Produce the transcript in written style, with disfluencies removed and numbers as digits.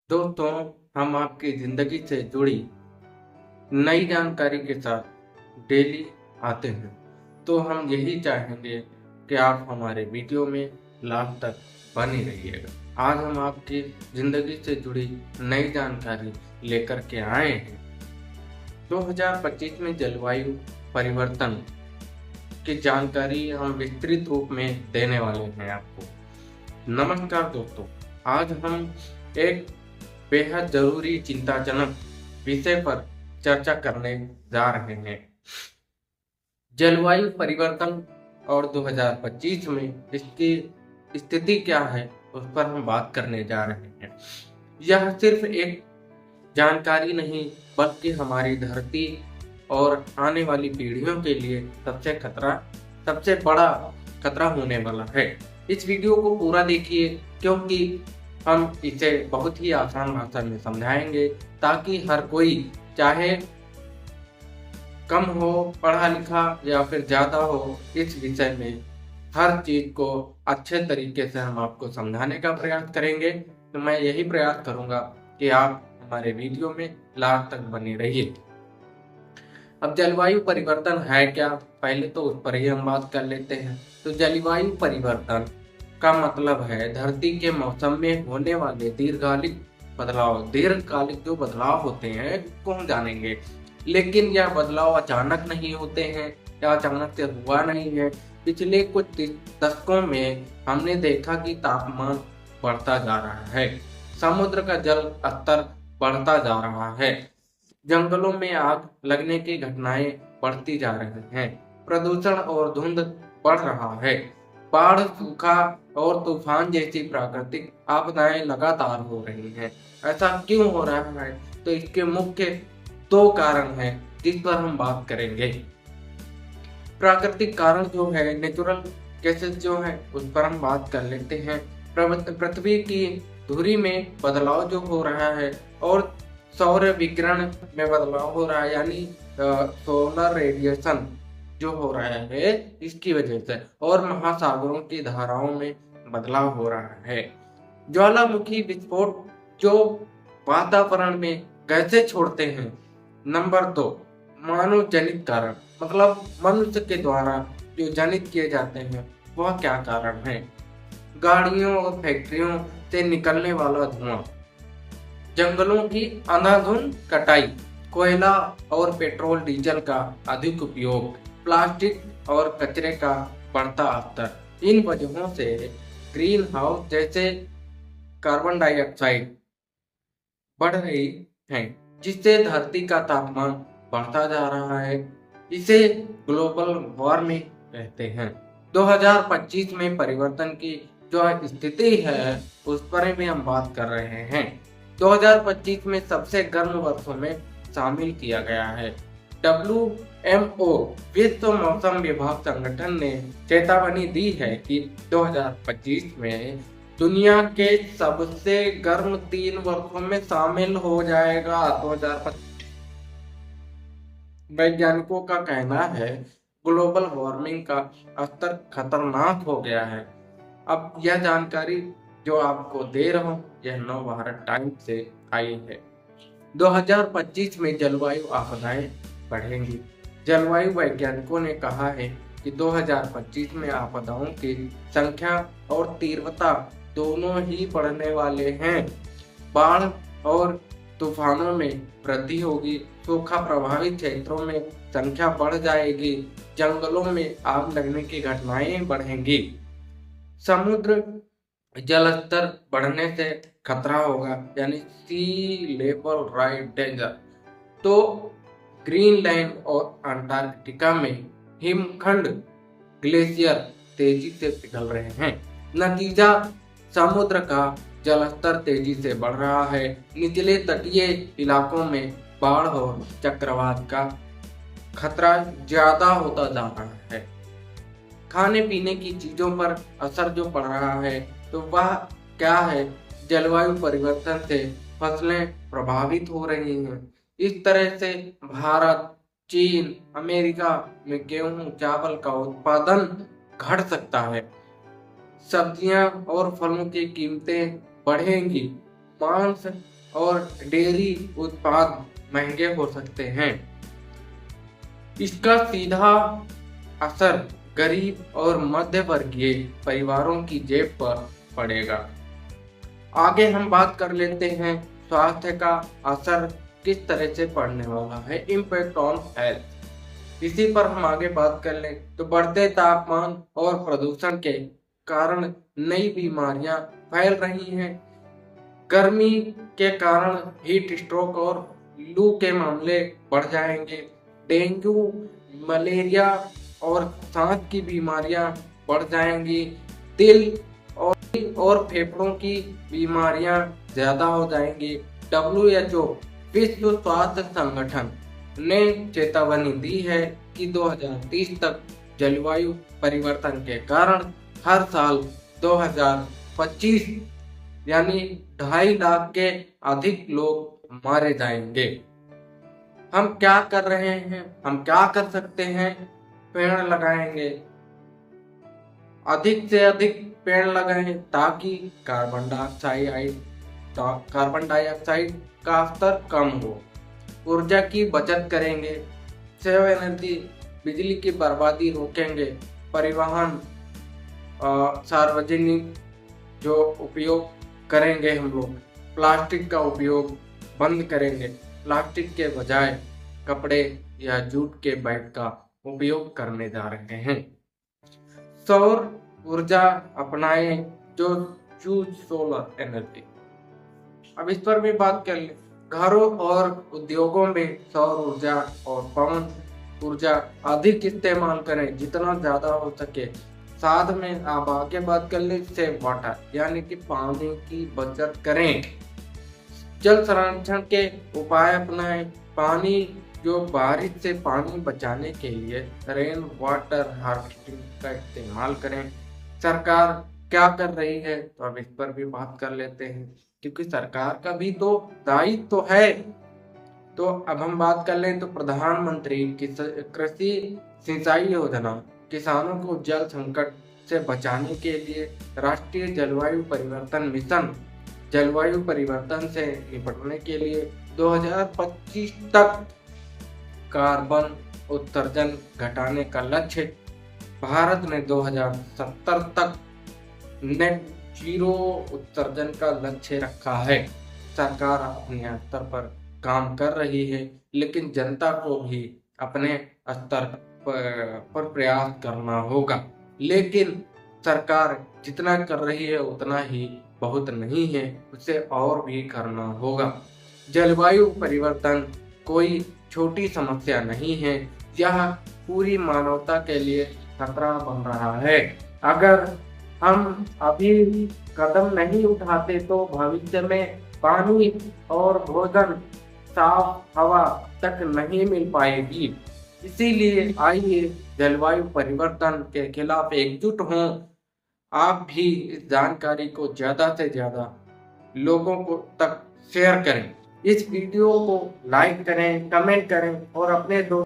दोस्तों, हम आपकी ज़िंदगी से जुड़ी नई जानकारी के साथ डेली आते हैं। तो हम यही चाहेंगे कि आप हमारे वीडियो में लास्ट तक बने रहिएगा। आज हम आपकी ज़िंदगी से जुड़ी नई जानकारी लेकर के आए हैं। 2025 में जलवायु परिवर्तन की जानकारी हम विस्तृत रूप में देने वाले हैं आपको। नमस्कार दोस्तों, आज हम एक बेहद जरूरी चिंताजनक विषय पर चर्चा करने जा रहे हैं। जलवायु परिवर्तन और 2025 में इसकी स्थिति क्या है, उस पर हम बात करने जा रहे हैं। यह सिर्फ एक जानकारी नहीं, बल्कि हमारी धरती और आने वाली पीढ़ियों के लिए सबसे बड़ा खतरा होने वाला है। इस वीडियो को पूरा देखिए, क्योंकि हम इसे बहुत ही आसान भाषा में समझाएंगे, ताकि हर कोई, चाहे कम हो पढ़ा लिखा या फिर ज़्यादा हो, इस विषय में हर चीज़ को अच्छे तरीके से हम आपको समझाने का प्रयास करेंगे। तो मैं यही प्रयास करूंगा कि आप हमारे वीडियो में लास्ट तक बने रहिए। अब जलवायु परिवर्तन है क्या, पहले तो उस पर ही हम बात कर लेते हैं। तो जलवायु परिवर्तन का मतलब है धरती के मौसम में होने वाले दीर्घकालिक बदलाव। दीर्घकालिक जो बदलाव होते हैं उसको हम जानेंगे, लेकिन यह बदलाव अचानक नहीं होते हैं या अचानक से हुआ नहीं है। पिछले कुछ दशकों में हमने देखा कि तापमान बढ़ता जा रहा है, समुद्र का जल स्तर बढ़ता जा रहा है, जंगलों में आग लगने की घटनाएं बढ़ती जा रही हैं, प्रदूषण और धुंध बढ़ रहा है, बाढ़, सूखा और तूफान जैसी प्राकृतिक आपदाएं लगातार हो रही हैं। ऐसा क्यों हो रहा है? तो इसके मुख्य दो कारण हैं जिस पर हम बात करेंगे। प्राकृतिक कारण जो है, नेचुरल केसेस जो है, उस पर हम बात कर लेते हैं। पृथ्वी की धुरी में बदलाव जो हो रहा है और सौर विकिरण में बदलाव हो रहा है, यानी सोलर रेडिएशन जो हो रहा है इसकी वजह से, और महासागरों की धाराओं में बदलाव हो रहा है। ज्वालामुखी विस्फोट जो वातावरण में गैसें छोड़ते हैं। नंबर 2, मानव जनित कारण, मतलब मनुष्य के द्वारा जो जनित किए जाते हैं वह क्या कारण है। गाड़ियों और फैक्ट्रियों से निकलने वाला धुआं, जंगलों की अंधाधुंध कटाई, कोयला और पेट्रोल डीजल का अधिक उपयोग, प्लास्टिक और कचरे का बढ़ता स्तर। इन वजहों से ग्रीन हाउस जैसे कार्बन डाइऑक्साइड बढ़ रही है, जिससे धरती का तापमान बढ़ता जा रहा है। इसे ग्लोबल वार्मिंग कहते हैं। 2025 में परिवर्तन की जो स्थिति है उस पर भी हम बात कर रहे हैं। 2025 में सबसे गर्म वर्षों में शामिल किया गया है। WMO विश्व मौसम विभाग संगठन ने चेतावनी दी है कि 2025 में दुनिया के सबसे गर्म 3 वर्षों में शामिल हो जाएगा। 2025 वैज्ञानिकों का कहना है ग्लोबल वार्मिंग का स्तर खतरनाक हो गया है। अब यह जानकारी जो आपको दे रहा हूँ यह नव भारत टाइम्स से आई है। 2025 में जलवायु आपदाएं बढ़ेंगी। जलवायु वैज्ञानिकों ने कहा है कि 2025 में आपदाओं की संख्या और तीव्रता दोनों ही बढ़ने वाले हैं। बाढ़ और तूफानों में वृद्धि होगी, सूखा प्रभावित क्षेत्रों में संख्या बढ़ जाएगी, जंगलों में आग लगने की घटनाएं बढ़ेंगी, समुद्र जल स्तर बढ़ने से खतरा होगा, यानी सी लेवल राइज डेंजर। तो ग्रीनलैंड और अंटार्कटिका में हिमखंड ग्लेशियर तेजी से पिघल रहे हैं। नतीजा, समुद्र का जलस्तर तेजी से बढ़ रहा है। निचले तटीय इलाकों में बाढ़ और चक्रवात का खतरा ज्यादा होता जा रहा है। खाने पीने की चीजों पर असर जो पड़ रहा है तो वह क्या है? जलवायु परिवर्तन से फसलें प्रभावित हो रही हैं। इस तरह से भारत, चीन, अमेरिका में गेहूं, चावल का उत्पादन घट सकता है। सब्जियां और फलों की कीमतें बढ़ेंगी। मांस और डेयरी उत्पाद महंगे हो सकते हैं। इसका सीधा असर गरीब और मध्य वर्गीय परिवारों की जेब पर पड़ेगा। आगे हम बात कर लेते हैं स्वास्थ्य का असर किस तरह से पड़ने वाला है, इम्पैक्ट ऑन हेल्थ। इसी पर हम आगे बात कर लें तो बढ़ते तापमान और प्रदूषण के कारण नई बीमारियां फैल रही हैं। गर्मी के कारण हीट स्ट्रोक और लू के मामले बढ़ जाएंगे। डेंगू, मलेरिया और सांस की बीमारियां बढ़ जाएंगी। दिल और फेफड़ों की बीमारियां ज्यादा हो जाएंगी। WHO विश्व स्वास्थ्य संगठन ने चेतावनी दी है कि 2030 तक जलवायु परिवर्तन के कारण हर साल 2025 यानी 2.5 लाख के अधिक लोग मारे जाएंगे। हम क्या कर रहे हैं, हम क्या कर सकते हैं? पेड़ लगाएंगे, अधिक से अधिक पेड़ लगाएं ताकि कार्बन डाइऑक्साइड का स्तर कम हो। ऊर्जा की बचत करेंगे, सेव एनर्जी, बिजली की बर्बादी रोकेंगे। परिवहन सार्वजनिक जो उपयोग करेंगे हम लोग, प्लास्टिक का उपयोग बंद करेंगे। प्लास्टिक के बजाय कपड़े या जूट के बैग का उपयोग करने जा रहे हैं। सौर ऊर्जा अपनाएं, जो चूज सोलर एनर्जी। अब इस पर भी बात कर ले। घरों और उद्योगों में सौर ऊर्जा और पवन ऊर्जा अधिक इस्तेमाल करें, जितना ज्यादा हो सके। साथ में आप आगे बात कर ले सेव वाटर, यानी कि पानी की बचत करें। जल संरक्षण के उपाय अपनाएं। पानी जो बारिश से पानी बचाने के लिए रेन वाटर हार्वेस्टिंग का इस्तेमाल करें। सरकार क्या कर रही है, तो अब इस पर भी बात कर लेते हैं, क्योंकि सरकार का भी तो दायित्व तो है। तो अब हम बात कर लें तो प्रधानमंत्री कृषि सिंचाई योजना किसानों को जल संकट से बचाने के लिए राष्ट्रीय जलवायु परिवर्तन मिशन जलवायु परिवर्तन से निपटने के लिए 2025 तक कार्बन उत्सर्जन घटाने का लक्ष्य। भारत ने 2070 तक नेट जीरो उत्सर्जन का लक्ष्य रखा है। सरकार अपने स्तर पर काम कर रही है, लेकिन जनता को भी अपने स्तर पर प्रयास करना होगा। लेकिन सरकार जितना कर रही है उतना ही बहुत नहीं है, उसे और भी करना होगा। जलवायु परिवर्तन कोई छोटी समस्या नहीं है, यह पूरी मानवता के लिए खतरा बन रहा है। अगर हम अभी कदम नहीं उठाते तो भविष्य में पानी और भोजन, साफ हवा तक नहीं मिल पाएगी। इसीलिए आइए जलवायु परिवर्तन के खिलाफ एकजुट हों। आप भी इस जानकारी को ज्यादा से ज्यादा लोगों को तक शेयर करें। इस वीडियो को लाइक करें, कमेंट करें और अपने दोस्तों